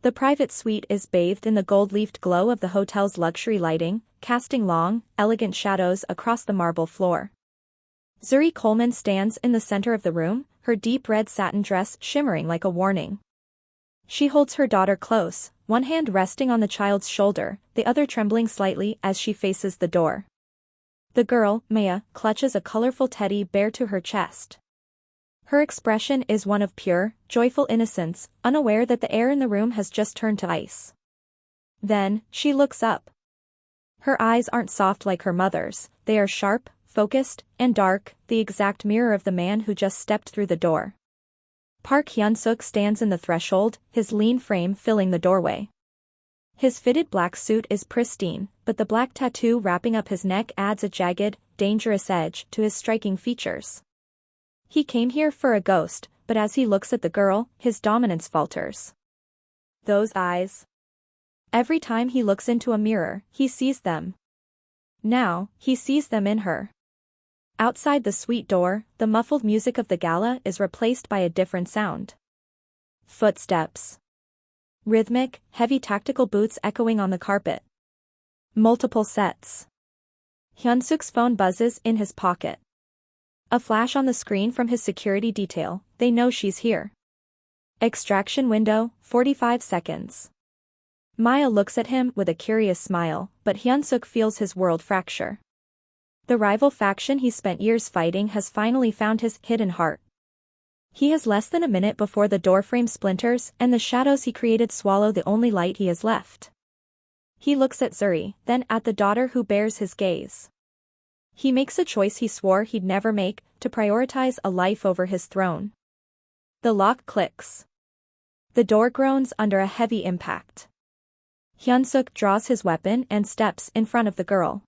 The private suite is bathed in the gold-leafed glow of the hotel's luxury lighting, casting long, elegant shadows across the marble floor. Zuri Coleman stands in the center of the room, her deep red satin dress shimmering like a warning. She holds her daughter close, one hand resting on the child's shoulder, the other trembling slightly as she faces the door. The girl, Maya, clutches a colorful teddy bear to her chest. Her expression is one of pure, joyful innocence, unaware that the air in the room has just turned to ice. Then, she looks up. Her eyes aren't soft like her mother's, they are sharp, focused, and dark, the exact mirror of the man who just stepped through the door. Park Hyun-suk stands in the threshold, his lean frame filling the doorway. His fitted black suit is pristine, but the black tattoo wrapping up his neck adds a jagged, dangerous edge to his striking features. He came here for a ghost, but as he looks at the girl, his dominance falters. Those eyes. Every time he looks into a mirror, he sees them. Now, he sees them in her. Outside the suite door, the muffled music of the gala is replaced by a different sound. Footsteps. Rhythmic, heavy tactical boots echoing on the carpet. Multiple sets. Hyun-suk's phone buzzes in his pocket. A flash on the screen from his security detail, they know she's here. Extraction window, 45 seconds. Maya looks at him with a curious smile, but Hyun-suk feels his world fracture. The rival faction he spent years fighting has finally found his hidden heart. He has less than a minute before the doorframe splinters and the shadows he created swallow the only light he has left. He looks at Zuri, then at the daughter who bears his gaze. He makes a choice he swore he'd never make, to prioritize a life over his throne. The lock clicks. The door groans under a heavy impact. Hyun-suk draws his weapon and steps in front of the girl.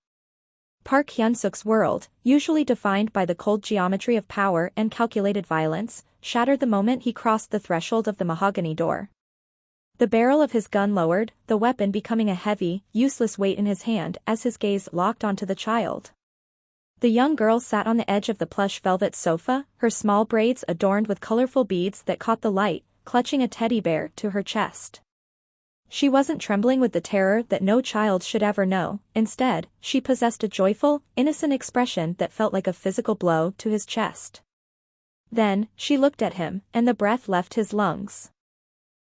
Park Hyun-suk's world, usually defined by the cold geometry of power and calculated violence, shattered the moment he crossed the threshold of the mahogany door. The barrel of his gun lowered, the weapon becoming a heavy, useless weight in his hand as his gaze locked onto the child. The young girl sat on the edge of the plush velvet sofa, her small braids adorned with colorful beads that caught the light, clutching a teddy bear to her chest. She wasn't trembling with the terror that no child should ever know, instead, she possessed a joyful, innocent expression that felt like a physical blow to his chest. Then, she looked at him, and the breath left his lungs.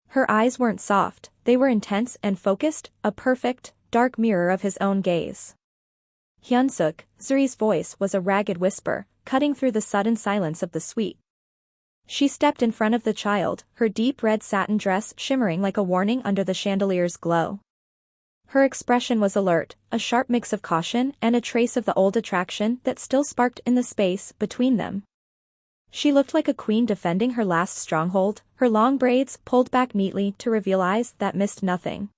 Her eyes weren't soft, they were intense and focused, a perfect, dark mirror of his own gaze. Hyun-suk, Zuri's voice was a ragged whisper, cutting through the sudden silence of the suite. She stepped in front of the child, her deep red satin dress shimmering like a warning under the chandelier's glow. Her expression was alert, a sharp mix of caution and a trace of the old attraction that still sparked in the space between them. She looked like a queen defending her last stronghold, her long braids pulled back neatly to reveal eyes that missed nothing.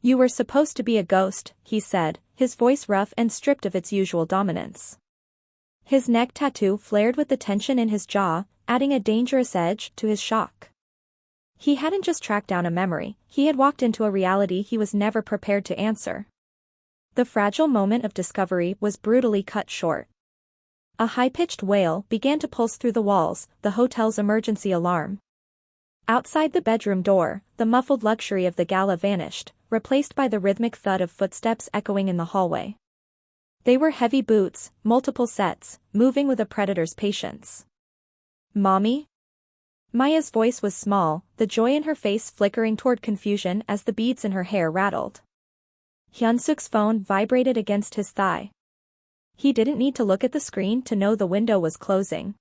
"You were supposed to be a ghost," he said, his voice rough and stripped of its usual dominance. His neck tattoo flared with the tension in his jaw, adding a dangerous edge to his shock. He hadn't just tracked down a memory, he had walked into a reality he was never prepared to answer. The fragile moment of discovery was brutally cut short. A high-pitched wail began to pulse through the walls, the hotel's emergency alarm. Outside the bedroom door, the muffled luxury of the gala vanished, replaced by the rhythmic thud of footsteps echoing in the hallway. They were heavy boots, multiple sets, moving with a predator's patience. "Mommy?" Maya's voice was small, the joy in her face flickering toward confusion as the beads in her hair rattled. Hyun-suk's phone vibrated against his thigh. He didn't need to look at the screen to know the window was closing.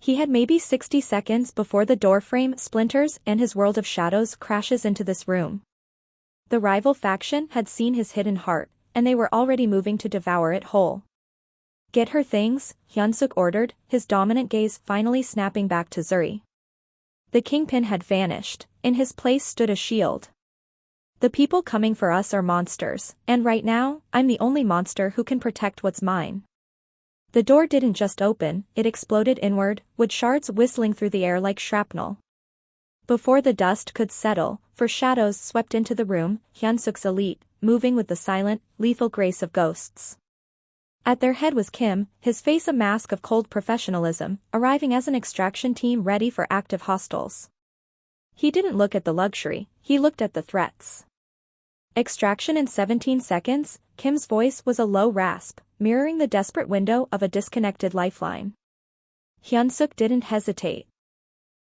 He had maybe 60 seconds before the doorframe splinters and his world of shadows crashes into this room. The rival faction had seen his hidden heart, and they were already moving to devour it whole. "Get her things," Hyun-suk ordered, his dominant gaze finally snapping back to Zuri. The kingpin had vanished, in his place stood a shield. "The people coming for us are monsters, and right now, I'm the only monster who can protect what's mine." The door didn't just open, it exploded inward, wood shards whistling through the air like shrapnel. Before the dust could settle, for shadows swept into the room, Hyun-suk's elite, moving with the silent, lethal grace of ghosts. At their head was Kim, his face a mask of cold professionalism, arriving as an extraction team ready for active hostiles. He didn't look at the luxury, he looked at the threats. Extraction in 17 seconds, Kim's voice was a low rasp, mirroring the desperate window of a disconnected lifeline. Hyunsuk didn't hesitate.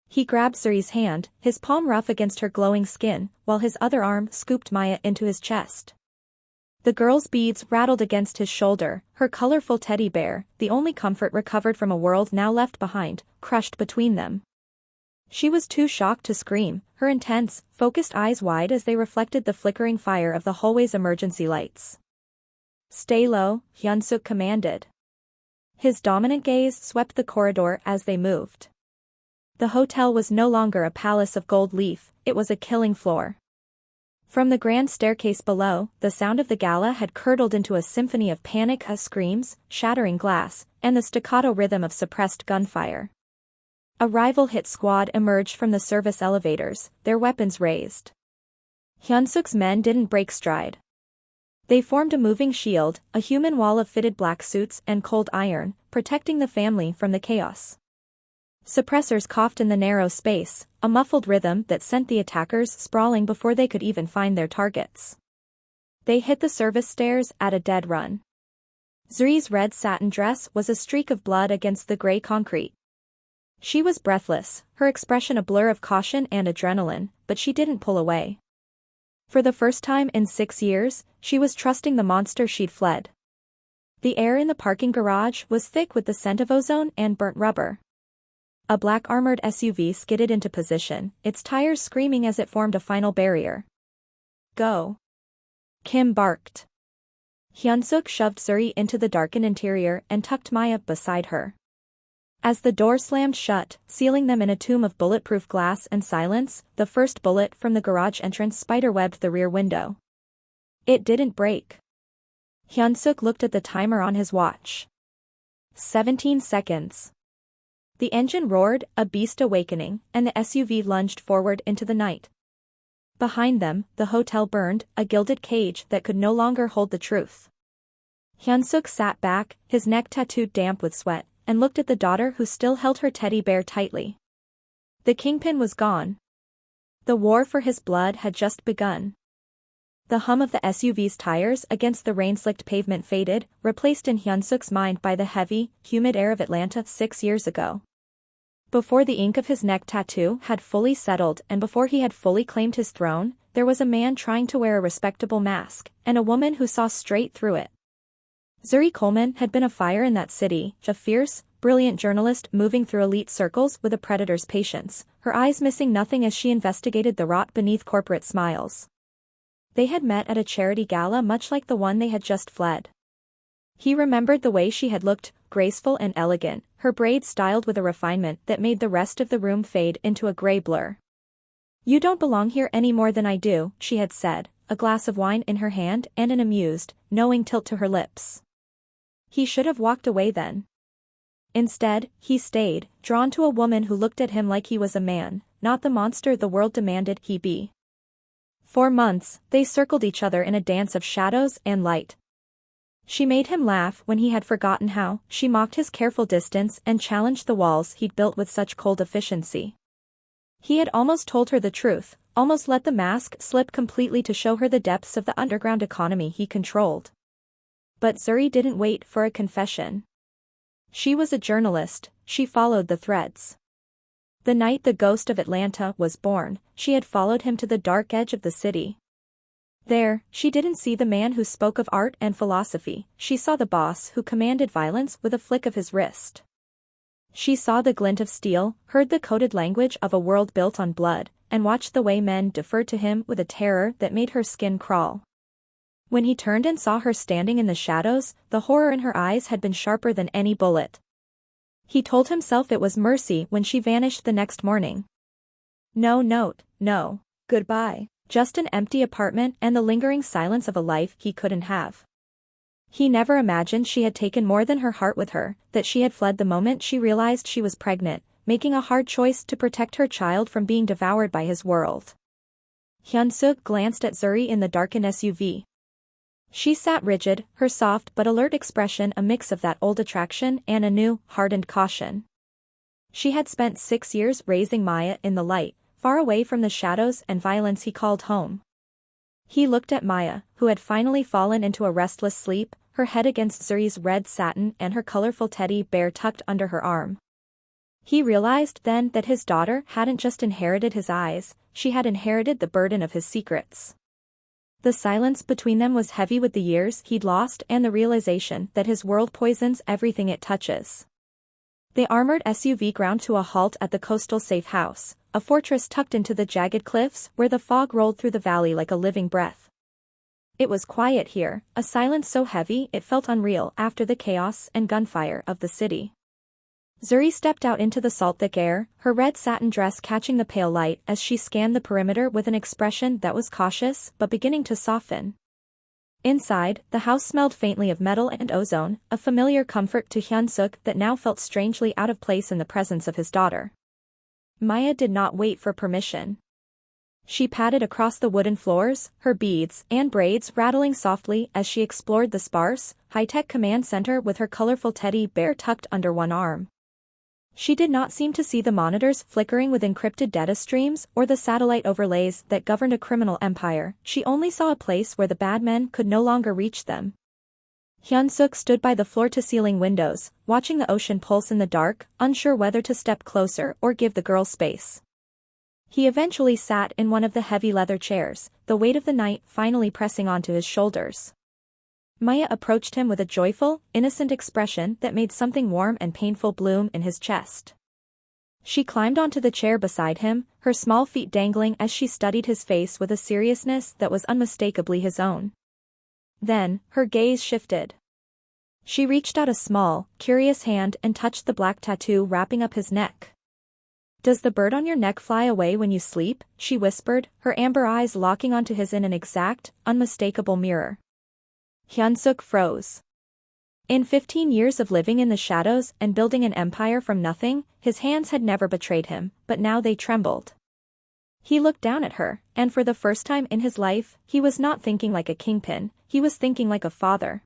He grabbed Zuri's hand, his palm rough against her glowing skin, while his other arm scooped Maya into his chest. The girl's beads rattled against his shoulder, her colorful teddy bear, the only comfort recovered from a world now left behind, crushed between them. She was too shocked to scream, her intense, focused eyes wide as they reflected the flickering fire of the hallway's emergency lights. "Stay low," Hyunsuk commanded. His dominant gaze swept the corridor as they moved. The hotel was no longer a palace of gold leaf, it was a killing floor. From the grand staircase below, the sound of the gala had curdled into a symphony of panic screams, shattering glass, and the staccato rhythm of suppressed gunfire. A rival hit squad emerged from the service elevators, their weapons raised. Hyunsuk's men didn't break stride. They formed a moving shield, a human wall of fitted black suits and cold iron, protecting the family from the chaos. Suppressors coughed in the narrow space, a muffled rhythm that sent the attackers sprawling before they could even find their targets. They hit the service stairs at a dead run. Zuri's red satin dress was a streak of blood against the gray concrete. She was breathless, her expression a blur of caution and adrenaline, but she didn't pull away. For the first time in 6 years, she was trusting the monster she'd fled. The air in the parking garage was thick with the scent of ozone and burnt rubber. A black armored SUV skidded into position, its tires screaming as it formed a final barrier. "Go!" Kim barked. Hyunsuk shoved Zuri into the darkened interior and tucked Maya beside her. As the door slammed shut, sealing them in a tomb of bulletproof glass and silence, the first bullet from the garage entrance spiderwebbed the rear window. It didn't break. Hyunsuk looked at the timer on his watch. 17 seconds. The engine roared, a beast awakening, and the SUV lunged forward into the night. Behind them, the hotel burned, a gilded cage that could no longer hold the truth. Hyunsuk sat back, his neck tattooed damp with sweat, and looked at the daughter who still held her teddy bear tightly. The kingpin was gone. The war for his blood had just begun. The hum of the SUV's tires against the rain-slicked pavement faded, replaced in Hyunsuk's mind by the heavy, humid air of Atlanta 6 years ago. Before the ink of his neck tattoo had fully settled and before he had fully claimed his throne, there was a man trying to wear a respectable mask, and a woman who saw straight through it. Zuri Coleman had been a fire in that city, a fierce, brilliant journalist moving through elite circles with a predator's patience, her eyes missing nothing as she investigated the rot beneath corporate smiles. They had met at a charity gala much like the one they had just fled. He remembered the way she had looked, graceful and elegant, her braids styled with a refinement that made the rest of the room fade into a gray blur. "You don't belong here any more than I do," she had said, a glass of wine in her hand and an amused, knowing tilt to her lips. He should have walked away then. Instead, he stayed, drawn to a woman who looked at him like he was a man, not the monster the world demanded he be. For months, they circled each other in a dance of shadows and light. She made him laugh when he had forgotten how, she mocked his careful distance and challenged the walls he'd built with such cold efficiency. He had almost told her the truth, almost let the mask slip completely to show her the depths of the underground economy he controlled. But Zuri didn't wait for a confession. She was a journalist, she followed the threads. The night the ghost of Atlanta was born, she had followed him to the dark edge of the city. There, she didn't see the man who spoke of art and philosophy, she saw the boss who commanded violence with a flick of his wrist. She saw the glint of steel, heard the coded language of a world built on blood, and watched the way men deferred to him with a terror that made her skin crawl. When he turned and saw her standing in the shadows, the horror in her eyes had been sharper than any bullet. He told himself it was mercy when she vanished the next morning. No note, no goodbye, just an empty apartment and the lingering silence of a life he couldn't have. He never imagined she had taken more than her heart with her, that she had fled the moment she realized she was pregnant, making a hard choice to protect her child from being devoured by his world. Hyunsuk glanced at Zuri in the darkened SUV. She sat rigid, her soft but alert expression a mix of that old attraction and a new, hardened caution. She had spent 6 years raising Maya in the light, far away from the shadows and violence he called home. He looked at Maya, who had finally fallen into a restless sleep, her head against Zuri's red satin and her colorful teddy bear tucked under her arm. He realized then that his daughter hadn't just inherited his eyes, she had inherited the burden of his secrets. The silence between them was heavy with the years he'd lost and the realization that his world poisons everything it touches. The armored SUV ground to a halt at the coastal safe house, a fortress tucked into the jagged cliffs where the fog rolled through the valley like a living breath. It was quiet here, a silence so heavy it felt unreal after the chaos and gunfire of the city. Zuri stepped out into the salt-thick air, her red satin dress catching the pale light as she scanned the perimeter with an expression that was cautious but beginning to soften. Inside, the house smelled faintly of metal and ozone, a familiar comfort to Hyun-suk that now felt strangely out of place in the presence of his daughter. Maya did not wait for permission. She padded across the wooden floors, her beads and braids rattling softly as she explored the sparse, high-tech command center with her colorful teddy bear tucked under one arm. She did not seem to see the monitors flickering with encrypted data streams or the satellite overlays that governed a criminal empire, she only saw a place where the bad men could no longer reach them. Hyun-suk stood by the floor-to-ceiling windows, watching the ocean pulse in the dark, unsure whether to step closer or give the girl space. He eventually sat in one of the heavy leather chairs, the weight of the night finally pressing onto his shoulders. Maya approached him with a joyful, innocent expression that made something warm and painful bloom in his chest. She climbed onto the chair beside him, her small feet dangling as she studied his face with a seriousness that was unmistakably his own. Then, her gaze shifted. She reached out a small, curious hand and touched the black tattoo wrapping up his neck. "Does the bird on your neck fly away when you sleep?" she whispered, her amber eyes locking onto his in an exact, unmistakable mirror. Hyun-suk froze. In 15 years of living in the shadows and building an empire from nothing, his hands had never betrayed him, but now they trembled. He looked down at her, and for the first time in his life, he was not thinking like a kingpin, he was thinking like a father.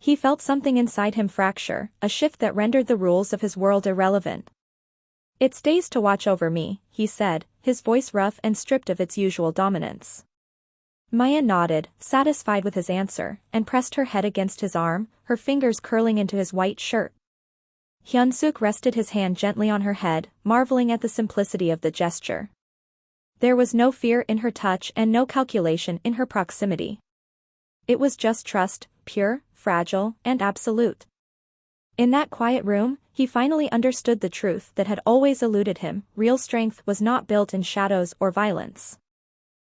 He felt something inside him fracture, a shift that rendered the rules of his world irrelevant. "It's days to watch over me," he said, his voice rough and stripped of its usual dominance. Maya nodded, satisfied with his answer, and pressed her head against his arm, her fingers curling into his white shirt. Hyun-suk rested his hand gently on her head, marveling at the simplicity of the gesture. There was no fear in her touch and no calculation in her proximity. It was just trust, pure, fragile, and absolute. In that quiet room, he finally understood the truth that had always eluded him: real strength was not built in shadows or violence.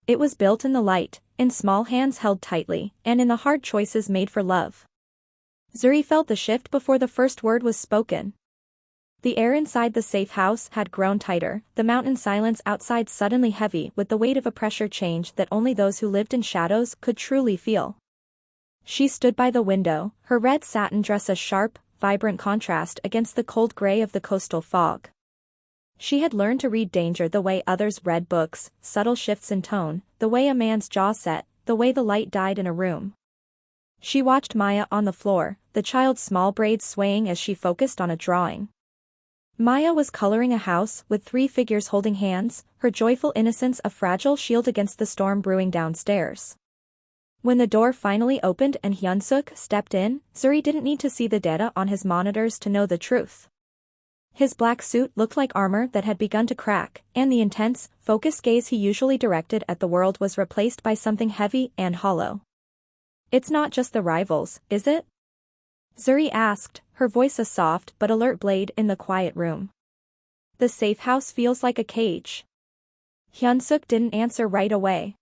It was built in the light, in small hands held tightly, and in the hard choices made for love. Zuri felt the shift before the first word was spoken. The air inside the safe house had grown tighter, the mountain silence outside suddenly heavy with the weight of a pressure change that only those who lived in shadows could truly feel. She stood by the window, her red satin dress a sharp, vibrant contrast against the cold gray of the coastal fog. She had learned to read danger the way others read books, subtle shifts in tone, the way a man's jaw set, the way the light died in a room. She watched Maya on the floor, the child's small braids swaying as she focused on a drawing. Maya was coloring a house with 3 figures holding hands, her joyful innocence a fragile shield against the storm brewing downstairs. When the door finally opened and Hyun-suk stepped in, Zuri didn't need to see the data on his monitors to know the truth. His black suit looked like armor that had begun to crack, and the intense, focused gaze he usually directed at the world was replaced by something heavy and hollow. "It's not just the rivals, is it?" Zuri asked, her voice a soft but alert blade in the quiet room. "The safe house feels like a cage." Hyun-suk didn't answer right away.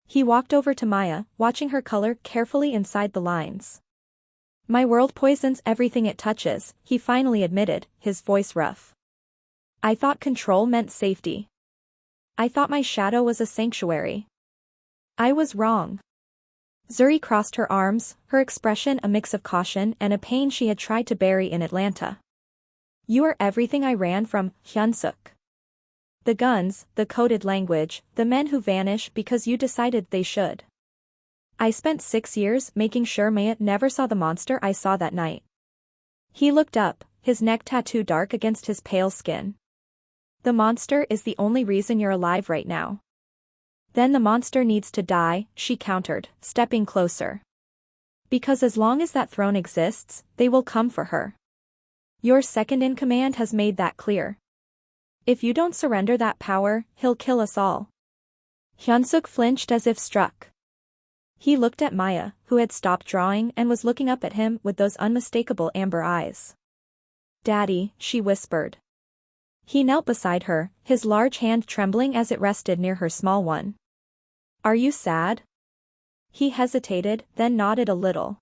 He walked over to Maya, watching her color carefully inside the lines. "My world poisons everything it touches," he finally admitted, his voice rough. "I thought control meant safety. I thought my shadow was a sanctuary. I was wrong." Zuri crossed her arms, her expression a mix of caution and a pain she had tried to bury in Atlanta. "You are everything I ran from, Hyun-suk. The guns, the coded language, the men who vanish because you decided they should. I spent 6 years making sure Maya never saw the monster I saw that night." He looked up, his neck tattoo dark against his pale skin. The monster is the only reason you're alive right now. Then the monster needs to die, she countered, stepping closer. Because as long as that throne exists, they will come for her. Your second-in-command has made that clear. If you don't surrender that power, he'll kill us all. Hyunsuk flinched as if struck. He looked at Maya, who had stopped drawing and was looking up at him with those unmistakable amber eyes. Daddy, she whispered. He knelt beside her, his large hand trembling as it rested near her small one. Are you sad? He hesitated, then nodded a little.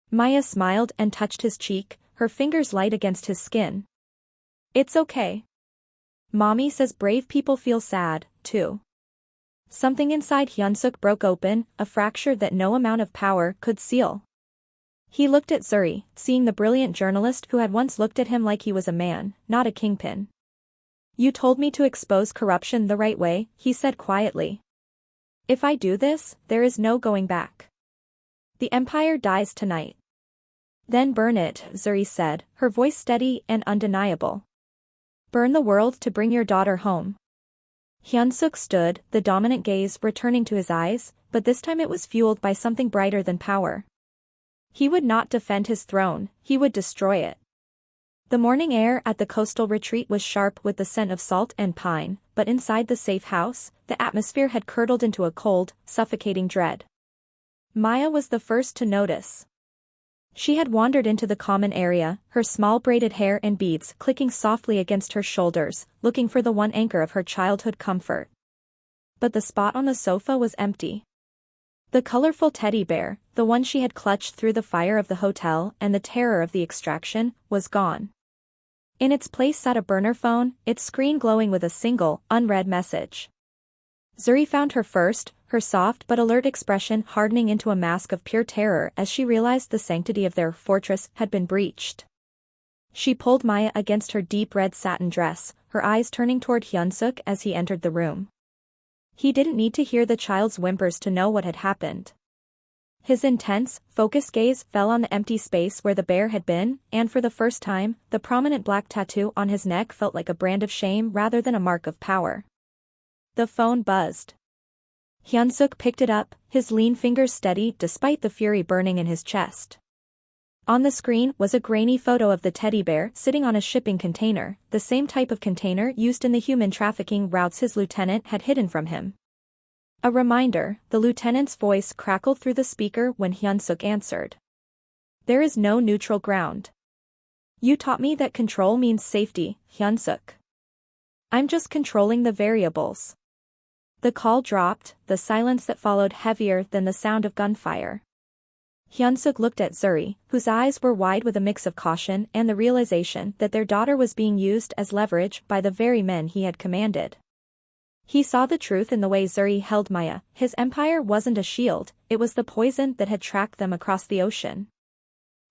Maya smiled and touched his cheek, her fingers light against his skin. It's okay. Mommy says brave people feel sad, too. Something inside Hyunsuk broke open, a fracture that no amount of power could seal. He looked at Zuri, seeing the brilliant journalist who had once looked at him like he was a man, not a kingpin. You told me to expose corruption the right way, he said quietly. If I do this, there is no going back. The empire dies tonight. Then burn it, Zuri said, her voice steady and undeniable. Burn the world to bring your daughter home. Hyunsuk stood, the dominant gaze returning to his eyes, but this time it was fueled by something brighter than power. He would not defend his throne, he would destroy it. The morning air at the coastal retreat was sharp with the scent of salt and pine, but inside the safe house, the atmosphere had curdled into a cold, suffocating dread. Maya was the first to notice. She had wandered into the common area, her small braided hair and beads clicking softly against her shoulders, looking for the one anchor of her childhood comfort. But the spot on the sofa was empty. The colorful teddy bear, the one she had clutched through the fire of the hotel and the terror of the extraction, was gone. In its place sat a burner phone, its screen glowing with a single, unread message. Zuri found her first, her soft but alert expression hardening into a mask of pure terror as she realized the sanctity of their fortress had been breached. She pulled Maya against her deep red satin dress, her eyes turning toward Hyunsuk as he entered the room. He didn't need to hear the child's whimpers to know what had happened. His intense, focused gaze fell on the empty space where the bear had been, and for the first time, the prominent black tattoo on his neck felt like a brand of shame rather than a mark of power. The phone buzzed. Hyunsuk picked it up, his lean fingers steady despite the fury burning in his chest. On the screen was a grainy photo of the teddy bear sitting on a shipping container, the same type of container used in the human trafficking routes his lieutenant had hidden from him. A reminder, the lieutenant's voice crackled through the speaker when Hyunsuk answered. There is no neutral ground. You taught me that control means safety, Hyunsuk. I'm just controlling the variables. The call dropped, the silence that followed heavier than the sound of gunfire. Hyunsuk looked at Zuri, whose eyes were wide with a mix of caution and the realization that their daughter was being used as leverage by the very men he had commanded. He saw the truth in the way Zuri held Maya. His empire wasn't a shield, it was the poison that had tracked them across the ocean.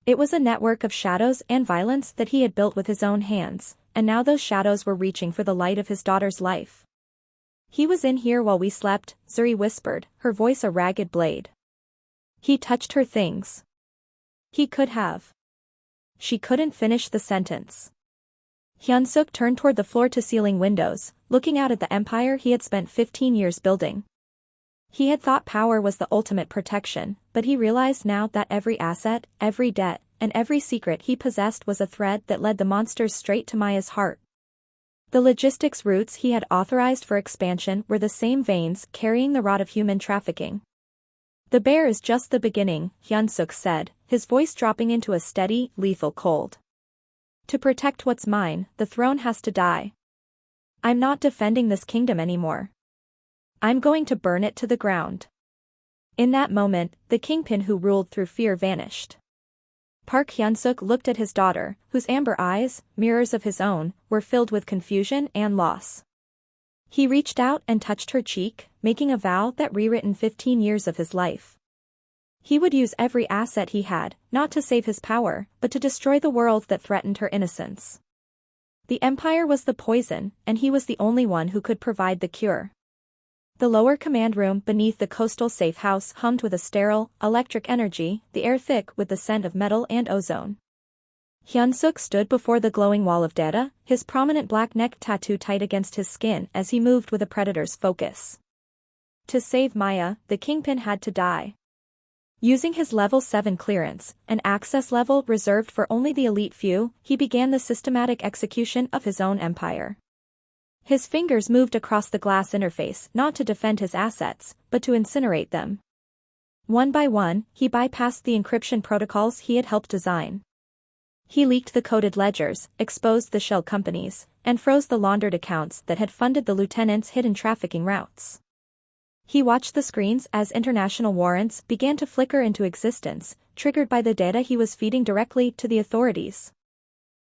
It was a network of shadows and violence that he had built with his own hands, and now those shadows were reaching for the light of his daughter's life. He was in here while we slept, Zuri whispered, her voice a ragged blade. He touched her things. He could have. She couldn't finish the sentence. Hyunsuk turned toward the floor-to-ceiling windows, looking out at the empire he had spent 15 years building. He had thought power was the ultimate protection, but he realized now that every asset, every debt, and every secret he possessed was a thread that led the monsters straight to Maya's heart. The logistics routes he had authorized for expansion were the same veins carrying the rod of human trafficking. The bear is just the beginning, Hyunsuk said, his voice dropping into a steady, lethal cold. To protect what's mine, the throne has to die. I'm not defending this kingdom anymore. I'm going to burn it to the ground. In that moment, the kingpin who ruled through fear vanished. Park Hyunsuk looked at his daughter, whose amber eyes, mirrors of his own, were filled with confusion and loss. He reached out and touched her cheek, making a vow that rewritten 15 years of his life. He would use every asset he had, not to save his power, but to destroy the world that threatened her innocence. The empire was the poison, and he was the only one who could provide the cure. The lower command room beneath the coastal safe house hummed with a sterile, electric energy, the air thick with the scent of metal and ozone. Hyunsuk stood before the glowing wall of data, his prominent black neck tattoo tight against his skin as he moved with a predator's focus. To save Maya, the Kingpin had to die. Using his level 7 clearance, an access level reserved for only the elite few, he began the systematic execution of his own empire. His fingers moved across the glass interface not to defend his assets, but to incinerate them. One by one, he bypassed the encryption protocols he had helped design. He leaked the coded ledgers, exposed the shell companies, and froze the laundered accounts that had funded the lieutenant's hidden trafficking routes. He watched the screens as international warrants began to flicker into existence, triggered by the data he was feeding directly to the authorities.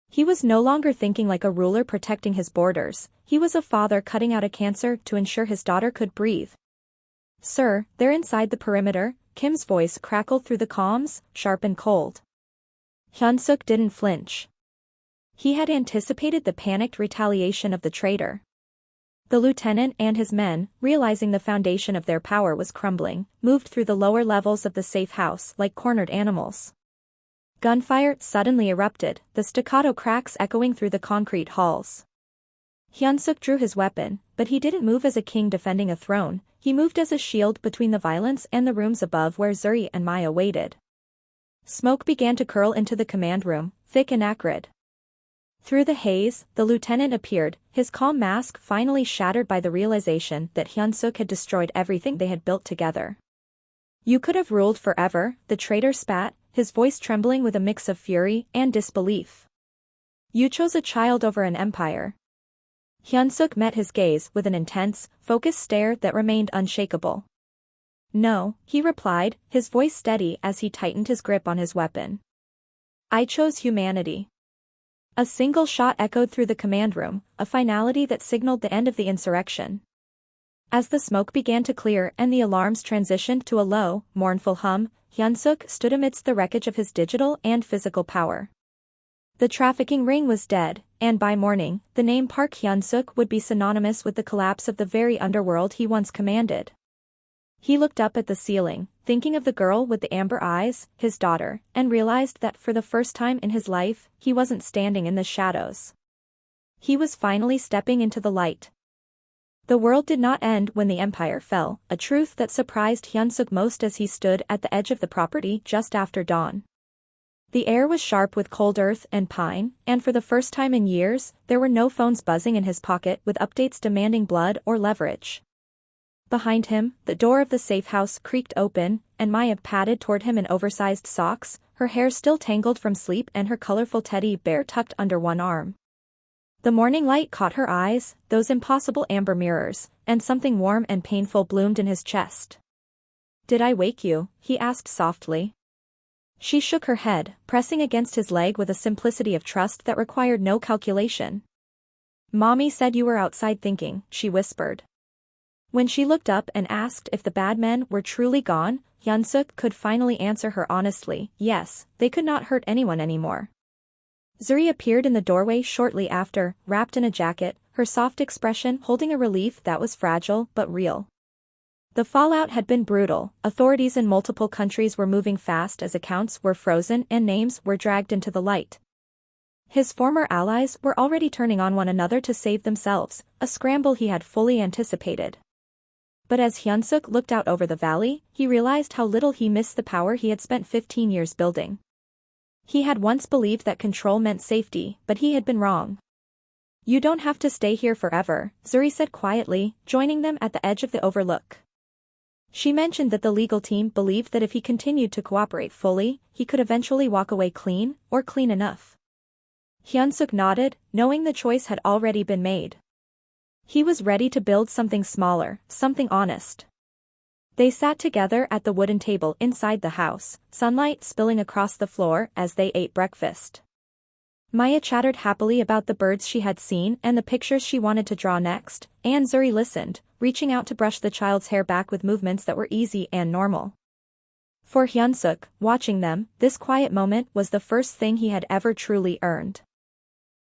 He was no longer thinking like a ruler protecting his borders, he was a father cutting out a cancer to ensure his daughter could breathe. "Sir, they're inside the perimeter," Kim's voice crackled through the comms, sharp and cold. Hyunsuk didn't flinch. He had anticipated the panicked retaliation of the traitor. The lieutenant and his men, realizing the foundation of their power was crumbling, moved through the lower levels of the safe house like cornered animals. Gunfire suddenly erupted, the staccato cracks echoing through the concrete halls. Hyunsuk drew his weapon, but he didn't move as a king defending a throne, he moved as a shield between the violence and the rooms above where Zuri and Maya waited. Smoke began to curl into the command room, thick and acrid. Through the haze, the lieutenant appeared, his calm mask finally shattered by the realization that Hyunsuk had destroyed everything they had built together. "You could have ruled forever," the traitor spat, his voice trembling with a mix of fury and disbelief. "You chose a child over an empire." Hyunsuk met his gaze with an intense, focused stare that remained unshakable. "No," he replied, his voice steady as he tightened his grip on his weapon. "I chose humanity." A single shot echoed through the command room, a finality that signaled the end of the insurrection. As the smoke began to clear and the alarms transitioned to a low, mournful hum, Hyunsuk stood amidst the wreckage of his digital and physical power. The trafficking ring was dead, and by morning, the name Park Hyunsuk would be synonymous with the collapse of the very underworld he once commanded. He looked up at the ceiling, thinking of the girl with the amber eyes, his daughter, and realized that for the first time in his life, he wasn't standing in the shadows. He was finally stepping into the light. The world did not end when the empire fell, a truth that surprised Hyunsuk most as he stood at the edge of the property just after dawn. The air was sharp with cold earth and pine, and for the first time in years, there were no phones buzzing in his pocket with updates demanding blood or leverage. Behind him, the door of the safe house creaked open, and Maya padded toward him in oversized socks, her hair still tangled from sleep and her colorful teddy bear tucked under one arm. The morning light caught her eyes, those impossible amber mirrors, and something warm and painful bloomed in his chest. "Did I wake you?" he asked softly. She shook her head, pressing against his leg with a simplicity of trust that required no calculation. "Mommy said you were outside thinking," she whispered. When she looked up and asked if the bad men were truly gone, Hyunsuk could finally answer her honestly, yes, they could not hurt anyone anymore. Zuri appeared in the doorway shortly after, wrapped in a jacket, her soft expression holding a relief that was fragile but real. The fallout had been brutal, authorities in multiple countries were moving fast as accounts were frozen and names were dragged into the light. His former allies were already turning on one another to save themselves, a scramble he had fully anticipated. But as Hyunsuk looked out over the valley, he realized how little he missed the power he had spent 15 years building. He had once believed that control meant safety, but he had been wrong. "You don't have to stay here forever," Zuri said quietly, joining them at the edge of the overlook. She mentioned that the legal team believed that if he continued to cooperate fully, he could eventually walk away clean, or clean enough. Hyunsuk nodded, knowing the choice had already been made. He was ready to build something smaller, something honest. They sat together at the wooden table inside the house, sunlight spilling across the floor as they ate breakfast. Maya chattered happily about the birds she had seen and the pictures she wanted to draw next, and Zuri listened, reaching out to brush the child's hair back with movements that were easy and normal. For Hyunsuk, watching them, this quiet moment was the first thing he had ever truly earned.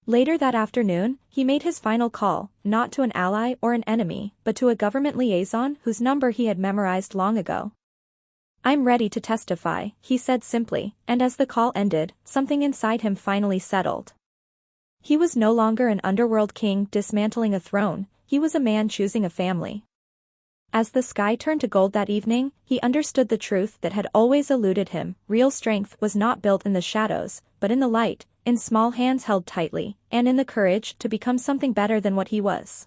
Later that afternoon, he made his final call, not to an ally or an enemy, but to a government liaison whose number he had memorized long ago. I'm ready to testify, he said simply, and as the call ended, something inside him finally settled. He was no longer an underworld king dismantling a throne, he was a man choosing a family. As the sky turned to gold that evening, he understood the truth that had always eluded him. Real strength was not built in the shadows, but in the light, in small hands held tightly, and in the courage to become something better than what he was.